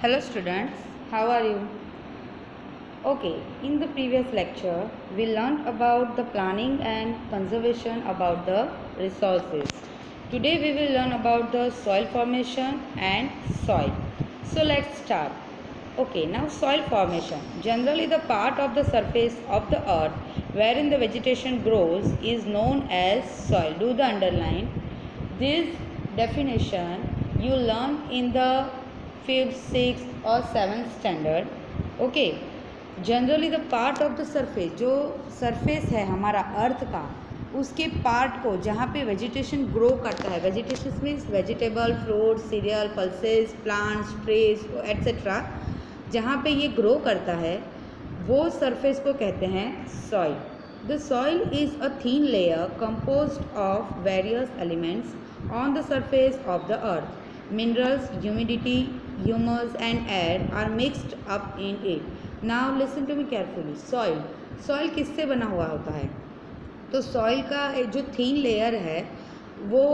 Hello students, how are you? Okay, in the previous lecture we learned about the planning and conservation about the resources. Today we will learn about the soil formation and soil. So let's start. Okay, now soil formation. Generally the part of the surface of the earth wherein the vegetation grows is known as soil. Do the underline. This definition you learn in the 5th, 6th और 7th standard. Okay, generally the part of the surface, जो surface है हमारा अर्थ का, उसके part को जहाँ पे vegetation grow करता है, vegetation means vegetable, fruit, serial, pulses, plants, trees etcetera, जहाँ पे ये ग्रो करता है वो सरफेस को कहते हैं soil. The soil is a thin layer composed of various elements on the surface of the earth. Minerals, humidity, humus and air are mixed up in it. Now listen to me carefully. Soil किससे बना हुआ होता है? तो soil का जो thin layer है वो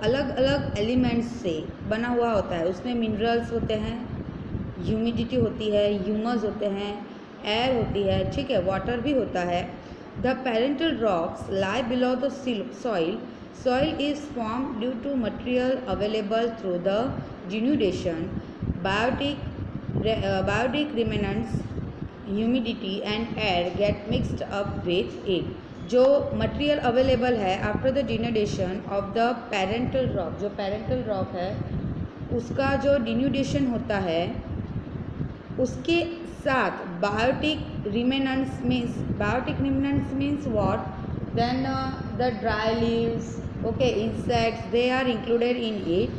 अलग अलग एलिमेंट्स से बना हुआ होता है. उसमें मिनरल्स होते हैं, ह्यूमिडिटी होती है, ह्यूमस होते हैं, एयर होती है, ठीक है, वाटर भी होता है. The parental rocks lie below the soil. Soil is formed due to material available through the denudation, biotic remnants, humidity and air get mixed up with it. जो मटेरियल अवेलेबल है after the denudation of the parental rock, जो parental rock है उसका जो denudation होता है उसके साथ biotic remnants means what, then the dry leaves, okay, insects, they are included in it.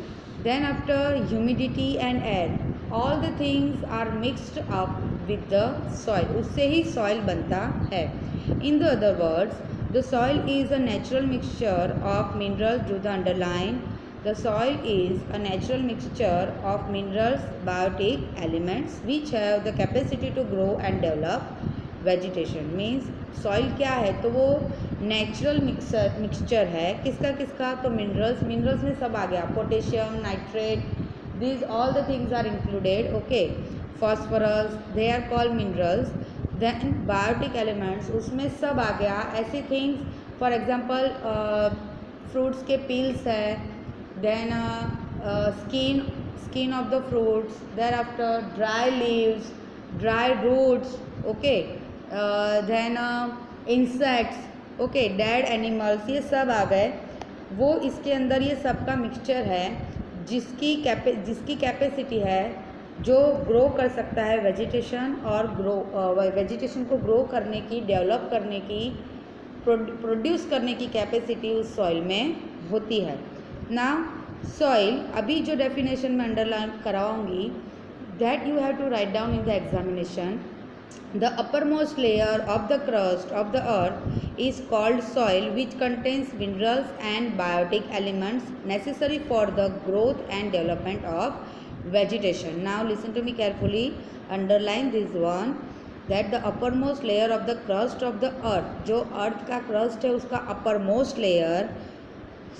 Then after humidity and air, all the things are mixed up with the soil, उससे ही soil बनता है. In the other words, the soil is a natural mixture of minerals. Do the underline. The soil is a natural mixture of minerals, biotic elements which have the capacity to grow and develop vegetation. Means soil क्या है, तो वो natural mixture है. किसका? तो minerals में सब आ गया, potassium, nitrate, these all the things are included. Okay, phosphorus, they are called minerals. Then biotic elements, उसमें सब आ गया ऐसी थिंग्स, फॉर एग्जांपल फ्रूट्स के पील्स है, then skin of the fruits, then after dry leaves, dry roots, okay, then insects, okay, dead animals, ये सब आ गए. वो इसके अंदर ये सब का मिक्सचर है जिसकी कैपेसिटी है जो ग्रो कर सकता है वेजिटेशन, और वेजिटेशन को ग्रो करने की, डेवलप करने की, प्रोड्यूस करने की कैपेसिटी उस सॉइल में होती है. ना सॉइल, अभी जो डेफिनेशन में अंडरलाइन कराऊंगी, that you have to write down in the examination. The uppermost layer of the crust of the earth is called soil, which contains minerals and biotic elements necessary for the growth and development of vegetation. Now listen to me carefully, underline this one, that the uppermost layer of the crust of the earth, जो अर्थ का crust है उसका uppermost layer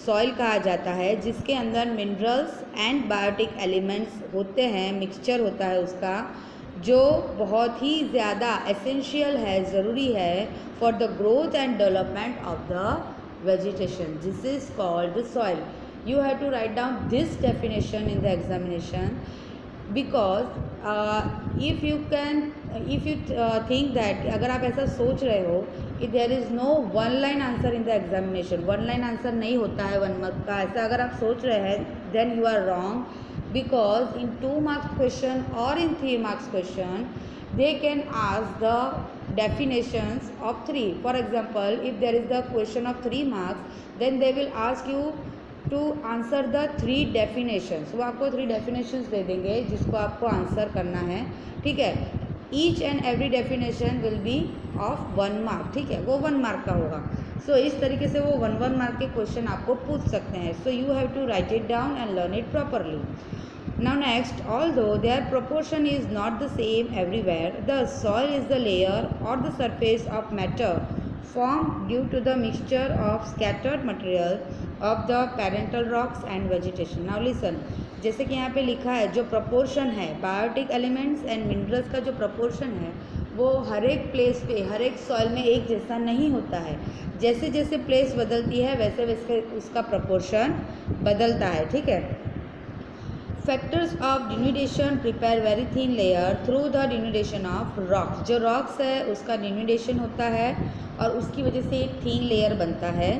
soil कहा जाता है, जिसके अंदर minerals and biotic elements होते हैं, मिक्सचर होता है उसका, जो बहुत ही ज़्यादा एसेंशियल है, ज़रूरी है for the growth and development of the vegetation. This is called the soil. You have to write down this definition in the examination, because if you think that, अगर आप ऐसा सोच रहे हो कि there is no one line answer in the examination, one line answer नहीं होता है 1 मार्क का, ऐसा अगर आप सोच रहे हैं, then you are wrong. Because in 2 marks question or in 3 marks question they can ask the definitions of 3. For example, if there is the question of 3 marks, then they will ask you to answer the 3 definitions. वो आपको 3 definitions दे देंगे जिसको आपको answer करना है, ठीक है. Each and every definition will be of 1 mark, ठीक है, वो 1 मार्क का होगा. सो इस तरीके से वो 1 मार्क के क्वेश्चन आपको पूछ सकते हैं. So you have to write it down and learn it properly. Now next, although their proportion is not the same everywhere, the soil is the layer or the surface of matter formed due to the mixture of scattered material of the parental rocks and vegetation. Now listen, जैसे कि यहाँ पे लिखा है जो proportion है biotic elements and minerals का जो प्रपोर्शन है वो हर एक प्लेस पे हर एक सॉइल में एक जैसा नहीं होता है। जैसे जैसे प्लेस बदलती है वैसे वैसे उसका प्रपोर्शन बदलता है, ठीक है। Factors of denudation prepare very thin layer through the denudation of rocks. जो रॉक्स है उसका डिन्यूडेशन होता है और उसकी वजह से एक थिन लेयर बनता है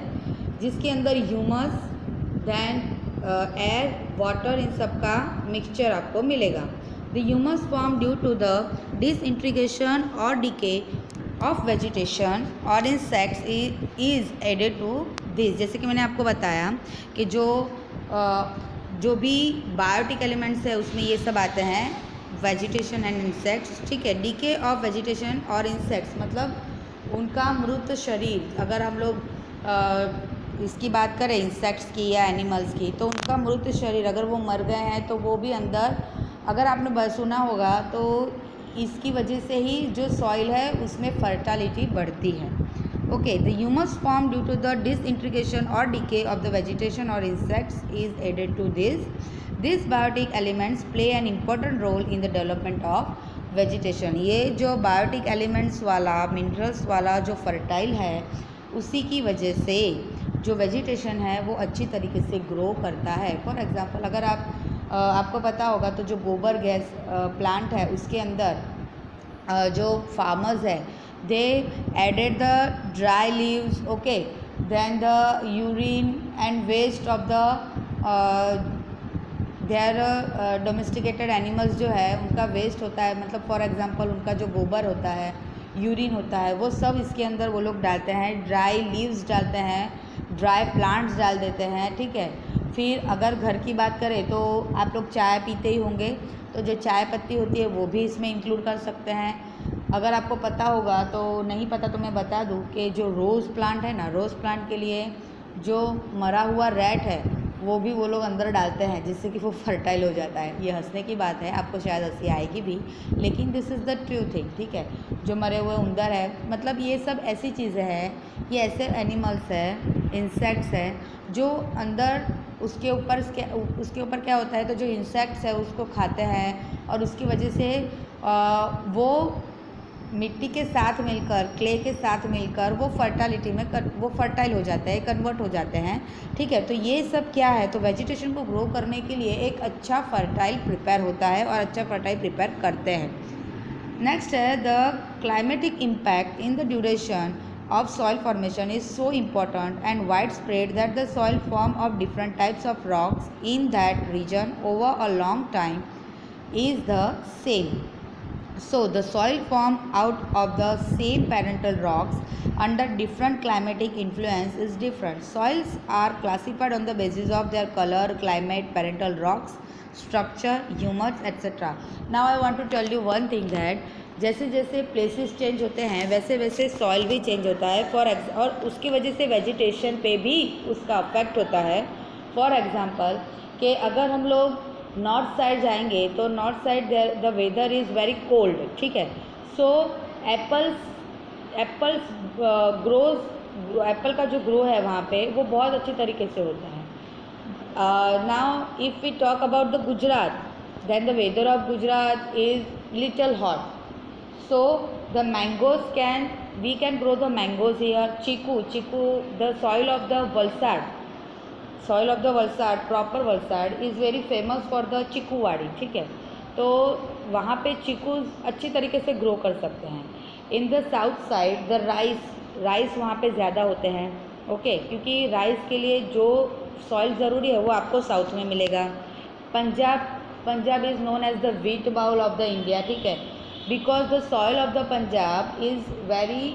जिसके अंदर ह्यूमस दैन एयर वाटर इन सब का मिक्सचर आपको मिलेगा। The humus form due to the disintegration और डिके ऑफ वेजिटेशन और insects is added to this. जैसे कि मैंने आपको बताया कि जो भी बायोटिक एलिमेंट्स है उसमें ये सब आते हैं, वेजिटेशन एंड इंसेक्ट्स, ठीक है। डीके ऑफ वेजिटेशन और इंसेक्ट्स मतलब उनका मृत शरीर। अगर हम लोग इसकी बात करें इंसेक्ट्स की या एनिमल्स की, तो उनका मृत शरीर अगर वो मर गए हैं तो वो भी अंदर, अगर आपने सुना होगा तो इसकी वजह से ही जो सॉइल है उसमें फर्टिलिटी बढ़ती है। Okay, the humus form due to the disintegration और डिके ऑफ द वेजिटेशन और insects is added to this biotic elements play an important role in the development of vegetation. ये जो बायोटिक एलिमेंट्स वाला minerals वाला जो fertile है उसी की वजह से जो वेजिटेशन है वो अच्छी तरीके से ग्रो करता है। फॉर एग्ज़ाम्पल अगर आपको पता होगा तो जो गोबर गैस प्लांट है उसके अंदर जो फार्मर्स है they added the dry leaves, okay, then the urine and waste of the their domesticated animals जो है उनका वेस्ट होता है, मतलब फॉर एग्ज़ाम्पल उनका जो गोबर होता है, यूरिन होता है, वो सब इसके अंदर वो लोग डालते हैं। ड्राई लीव्स डालते हैं, ड्राई प्लांट्स डाल देते हैं, ठीक है। फिर अगर घर की बात करें तो आप लोग चाय पीते ही होंगे, तो जो चाय पत्ती होती है वो भी इसमें इंक्लूड कर सकते हैं। अगर आपको पता होगा, तो नहीं पता तो मैं बता दूं कि जो रोज़ प्लांट है ना, रोज़ प्लांट के लिए जो मरा हुआ रैट है वो भी वो लोग अंदर डालते हैं जिससे कि वो फर्टाइल हो जाता है। ये हंसने की बात है, आपको शायद हंसी आएगी भी, लेकिन this is the true thing, ठीक है। जो मरे हुए उंदर है, मतलब ये सब ऐसी चीज़ें हैं, ये ऐसे एनिमल्स हैं, इंसेक्ट्स हैं जो अंदर उसके ऊपर क्या होता है, तो जो इंसेक्ट्स है उसको खाते हैं और उसकी वजह से वो मिट्टी के साथ मिलकर, क्ले के साथ मिलकर वो फर्टाइलिटी में वो फर्टाइल हो जाते हैं, कन्वर्ट हो जाते हैं, ठीक है। तो ये सब क्या है, तो वेजिटेशन को ग्रो करने के लिए एक अच्छा फर्टाइल प्रिपेयर होता है और अच्छा फर्टाइल प्रिपेयर करते हैं। नेक्स्ट है the climatic impact in the duration of soil formation is so important and widespread that the soil form of different types of rocks in that region over a long time is the same. So the soil formed out of the same parental rocks under different climatic influence is different. Soils are classified on the basis of their color, climate, parental rocks, structure, humus, etc. Now I want to tell you one thing that जैसे जैसे places change होते हैं वैसे वैसे soil भी change होता है और उसकी वजह से वेजिटेशन पे भी उसका अफेक्ट होता है। फॉर एग्ज़ाम्पल कि अगर हम लोग नॉर्थ साइड जाएंगे तो north side the weather is very cold, ठीक है। सो एप्पल्स ग्रोज, एप्पल का जो ग्रो है वहाँ पे वो बहुत अच्छी तरीके से होता है। Now if we talk about the Gujarat, then the weather of Gujarat is little hot. So the mangoes we can grow the mangoes here. Chiku, the soil of the Valsad, proper Valsad is very famous for the chiku wadi, ठीक है। तो वहाँ पे चिकू अच्छी तरीके से grow कर सकते हैं। In the south side the rice वहाँ पे ज़्यादा होते हैं, ओके, क्योंकि राइस के लिए जो सॉइल ज़रूरी है वो आपको साउथ में मिलेगा। Punjab is known as the wheat bowl of the India, ठीक है, because the soil of the Punjab is very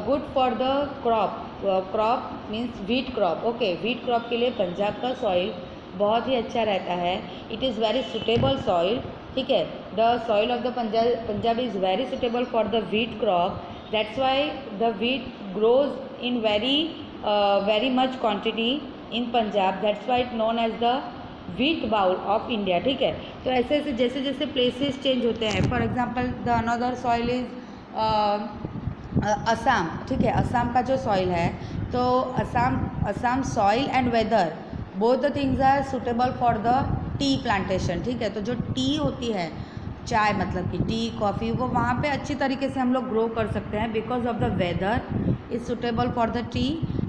good for the crop means wheat crop, okay, wheat crop के लिए पंजाब का soil बहुत ही अच्छा रहता है। it is very suitable soil, ठीक है। the soil of the Punjab is very suitable for the wheat crop, that's why the wheat grows in very much quantity in Punjab, that's why it known as the wheat bowl of India, ठीक है। तो ऐसे ऐसे जैसे जैसे places change होते हैं, for example the another soil is Assam, ठीक है। असम का जो सॉइल है, तो Assam soil and weather both the things are suitable for the tea plantation, ठीक है। तो जो टी होती है, चाय मतलब कि टी कॉफ़ी, वो वहाँ पे अच्छी तरीके से हम लोग ग्रो कर सकते हैं because of the weather is suitable for the tea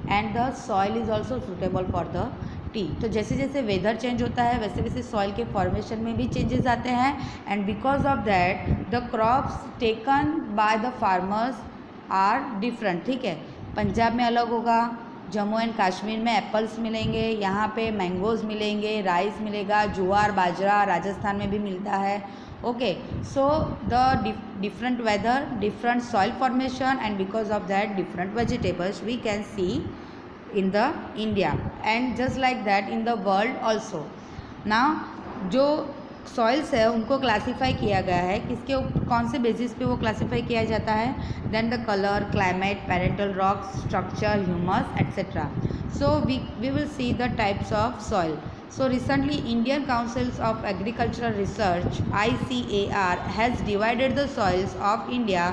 and the soil is also suitable for the tea. तो जैसे जैसे वेदर चेंज होता है वैसे वैसे सॉइल के फॉर्मेशन में भी चेंजेस आते हैं, and because of that the crops taken by the farmers are different, ठीक है। पंजाब में अलग होगा, जम्मू एंड कश्मीर में एप्पल्स मिलेंगे, यहाँ पे मैंगोज़ मिलेंगे, राइस मिलेगा, ज्वार बाजरा राजस्थान में भी मिलता है। Okay, so the different weather, different soil formation, and because of that different vegetables we can see in the India and just like that in the world also. Now जो soils है उनको classify किया गया है, किसके कौन से basis पे वो क्लासीफाई किया जाता है, then the colour, climate, parental rocks, structure, humus etcetera. So we will see the types of soil. So recently Indian Council of Agricultural Research ICAR has divided the soils of India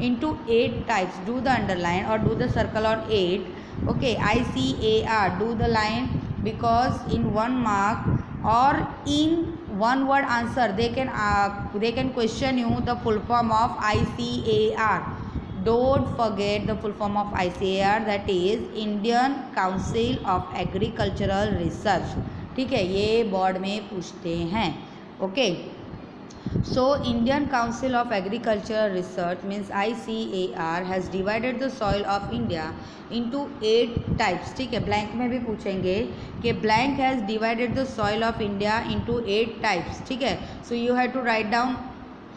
into 8 types. Do the underline or do the circle on 8. Okay, ICAR, do the line, because in 1 mark or in 1 word answer they can question you the full form of ICAR. Don't forget the full form of ICAR, that is Indian Council of Agricultural Research. ठीक है, ये board में पूछते हैं. Okay, so Indian Council of Agricultural Research means ICAR has divided the soil of India into 8 types. ठीक है, blank में भी पूछेंगे कि blank has divided the soil of India into 8 types. ठीक है, so you have to write down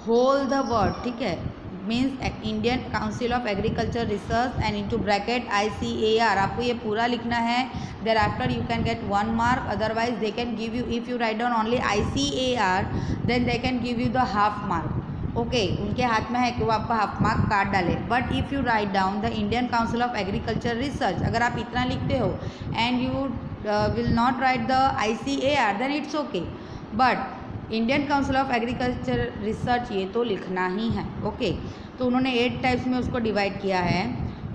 whole the word. ठीक है, means Indian Council of Agriculture Research and into bracket ICAR. आपको ये पूरा लिखना है. Thereafter you can get 1 mark, otherwise they can give you, if you write down only ICAR then they can give you the half mark. Okay, उनके हाथ में है कि वो आपको हाफ मार्क काट डाले. But if you write down the Indian Council of Agriculture Research, अगर आप इतना लिखते हो and you will not write the ICAR then it's okay, but Indian Council of Agriculture Research ये तो लिखना ही है. ओके, तो उन्होंने 8 टाइप्स में उसको डिवाइड किया है.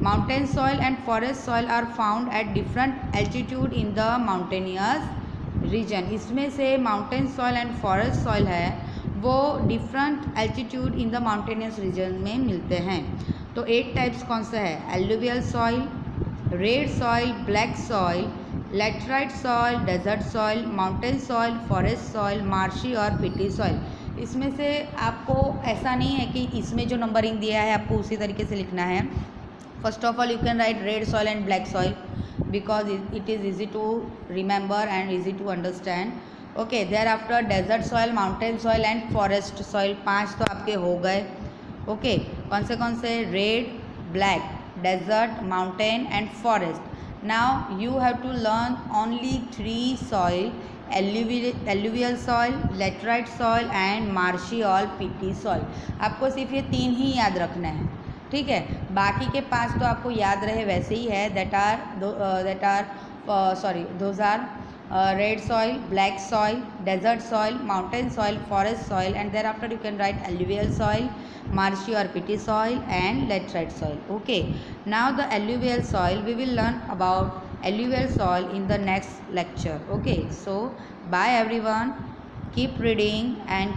Mountain soil and forest soil are found at different altitude in the mountainous region. इसमें से mountain soil and forest soil है वो different altitude in the mountainous region में मिलते हैं. तो 8 टाइप्स कौन सा है? Alluvial soil, red soil, black soil, laterite soil, desert soil, mountain soil, forest soil, marshy और पिटी सॉइल. इसमें से आपको ऐसा नहीं है कि इसमें जो नंबरिंग दिया है आपको उसी तरीके से लिखना है. First of all you can write red soil and black soil because it is easy to remember and easy to understand. Okay, thereafter desert soil, mountain soil and forest soil. 5 तो आपके हो गए. Okay, कौन से? Red, black, desert, mountain and forest. Now you have to learn only 3 soil: alluvial soil, laterite soil and marshy or peaty soil. आपको सिर्फ ये 3 ही याद रखना है. ठीक है, बाकी के 5 तो आपको याद रहे वैसे ही है. those are red soil, black soil, desert soil, mountain soil, forest soil, and thereafter you can write alluvial soil, marshy or peaty soil and laterite soil. Okay, now the alluvial soil, we will learn about alluvial soil in the next lecture. Okay, so bye everyone, keep reading and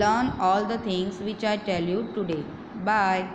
learn all the things which I tell you today. Bye.